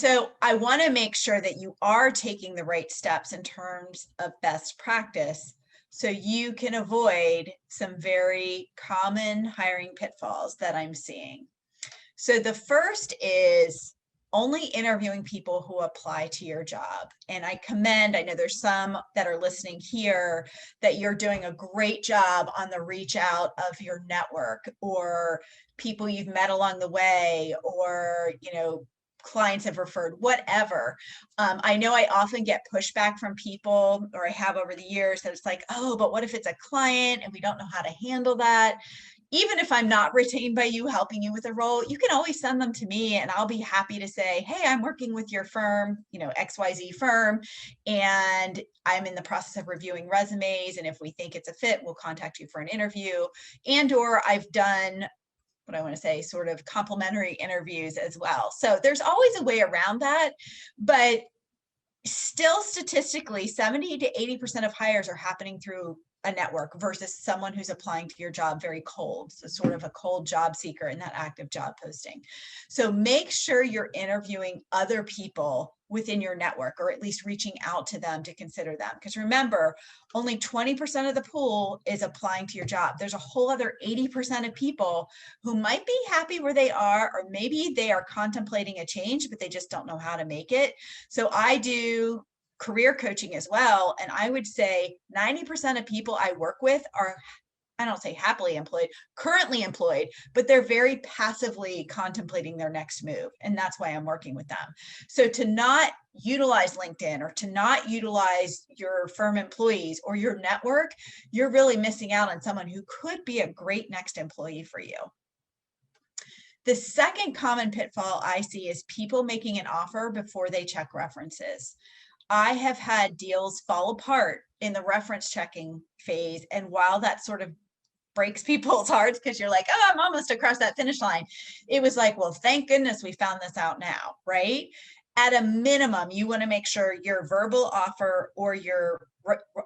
so I want to make sure that you are taking the right steps in terms of best practice so you can avoid some very common hiring pitfalls that I'm seeing. So the first is only interviewing people who apply to your job. And I know there's some that are listening here that you're doing a great job on the reach out of your network or people you've met along the way, or, clients have referred, whatever. I know I often get pushback from people, or I have over the years, that it's like, oh, but what if it's a client and we don't know how to handle that? Even if I'm not retained by you, helping you with a role, you can always send them to me and I'll be happy to say, hey, I'm working with your firm, XYZ firm, and I'm in the process of reviewing resumes. And if we think it's a fit, we'll contact you for an interview. Or I've done what I want to say, sort of complimentary interviews as well. So there's always a way around that, but still statistically 70 to 80% of hires are happening through a network versus someone who's applying to your job very cold. So sort of a cold job seeker in that active job posting. So make sure you're interviewing other people within your network, or at least reaching out to them to consider them. Because remember, only 20% of the pool is applying to your job. There's a whole other 80% of people who might be happy where they are, or maybe they are contemplating a change, but they just don't know how to make it. So I do career coaching as well. And I would say 90% of people I work with are, I don't say happily employed, currently employed, but they're very passively contemplating their next move. And that's why I'm working with them. So to not utilize LinkedIn or to not utilize your firm employees or your network, you're really missing out on someone who could be a great next employee for you. The second common pitfall I see is people making an offer before they check references. I have had deals fall apart in the reference checking phase. And while that sort of breaks people's hearts, because you're like, oh, I'm almost across that finish line, it was like, well, thank goodness we found this out now, right? At a minimum, you want to make sure your verbal offer or your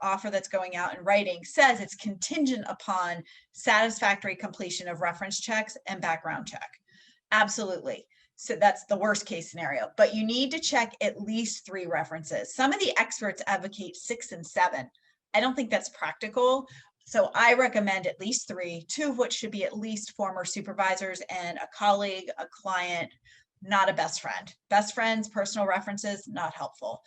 offer that's going out in writing says it's contingent upon satisfactory completion of reference checks and background check. Absolutely. So that's the worst case scenario, but you need to check at least 3 references. Some of the experts advocate 6 and 7. I don't think that's practical. So I recommend at least 3, 2 of which should be at least former supervisors and a colleague, a client, not a best friend. Best friends, personal references, not helpful.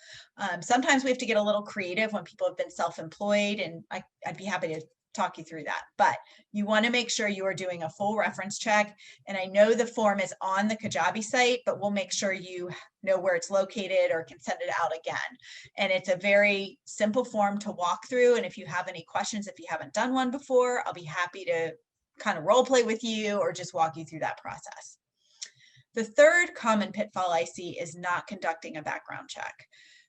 Sometimes we have to get a little creative when people have been self-employed, and I'd be happy to talk you through that, but you want to make sure you are doing a full reference check. And I know the form is on the Kajabi site, but we'll make sure you know where it's located or can send it out again. And it's a very simple form to walk through. And if you have any questions, if you haven't done one before, I'll be happy to kind of role play with you or just walk you through that process. The third common pitfall I see is not conducting a background check.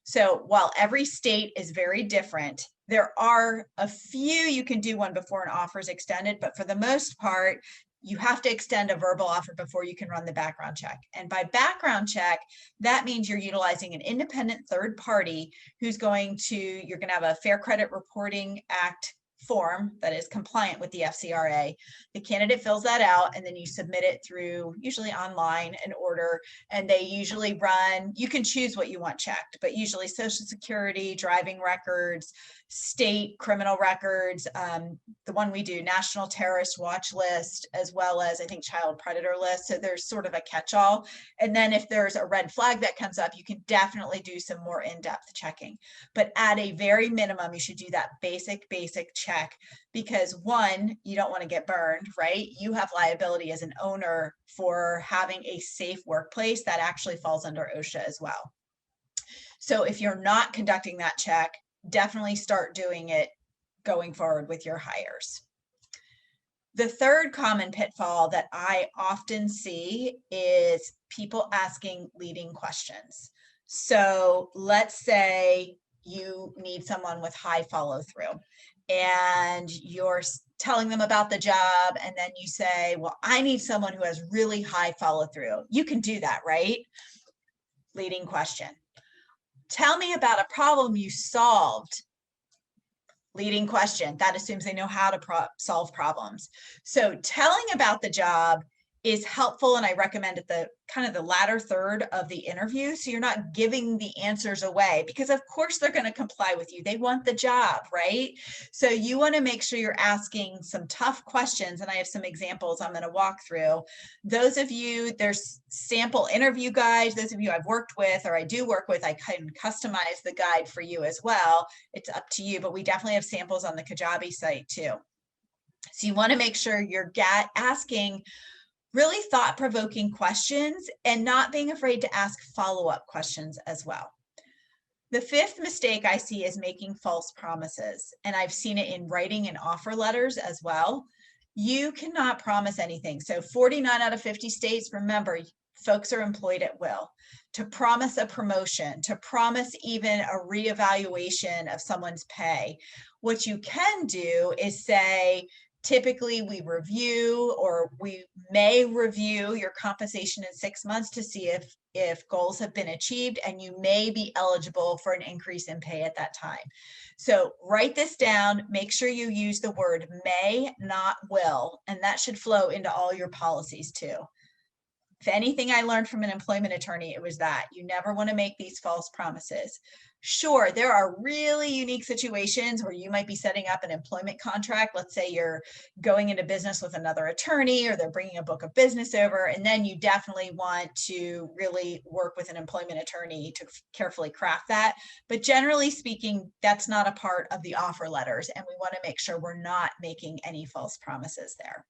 So while every state is very different, there are a few you can do one before an offer is extended, but for the most part, you have to extend a verbal offer before you can run the background check. And by background check, that means you're utilizing an independent third party who's you're going to have a Fair Credit Reporting Act form that is compliant with the FCRA. The candidate fills that out and then you submit it through, usually online, an order, and they usually run, you can choose what you want checked, but usually Social Security, driving records, state criminal records, the one we do, National Terrorist Watch List, as well as I think Child Predator List. So there's sort of a catch-all. And then if there's a red flag that comes up, you can definitely do some more in-depth checking. But at a very minimum, you should do that basic check, because one, you don't want to get burned, right? You have liability as an owner for having a safe workplace. That actually falls under OSHA as well. So if you're not conducting that check, definitely start doing it going forward with your hires. The third common pitfall that I often see is people asking leading questions. So let's say you need someone with high follow through and you're telling them about the job, and then you say, well, I need someone who has really high follow through. You can do that, right? Leading question. Tell me about a problem you solved. Leading question. That assumes they know how to solve problems. So telling about the job is helpful, and I recommend at the kind of the latter third of the interview. So you're not giving the answers away, because of course they're going to comply with you. They want the job, right? So you want to make sure you're asking some tough questions. And I have some examples I'm going to walk through. Those of you, there's sample interview guides. Those of you I've worked with, or I do work with, I can customize the guide for you as well. It's up to you, but we definitely have samples on the Kajabi site too. So you want to make sure you're asking really thought-provoking questions and not being afraid to ask follow-up questions as well. The fifth mistake I see is making false promises, and I've seen it in writing and offer letters as well. You cannot promise anything. So 49 out of 50 states, remember, folks are employed at will. To promise a promotion, to promise even a reevaluation of someone's pay, what you can do is say, typically we review, or we may review your compensation in 6 months to see if goals have been achieved, and you may be eligible for an increase in pay at that time. So write this down, make sure you use the word may, not will, and that should flow into all your policies too. If anything I learned from an employment attorney, it was that you never want to make these false promises. Sure, there are really unique situations where you might be setting up an employment contract. Let's say you're going into business with another attorney, or they're bringing a book of business over, and then you definitely want to really work with an employment attorney to carefully craft that. But generally speaking, that's not a part of the offer letters, and we want to make sure we're not making any false promises there.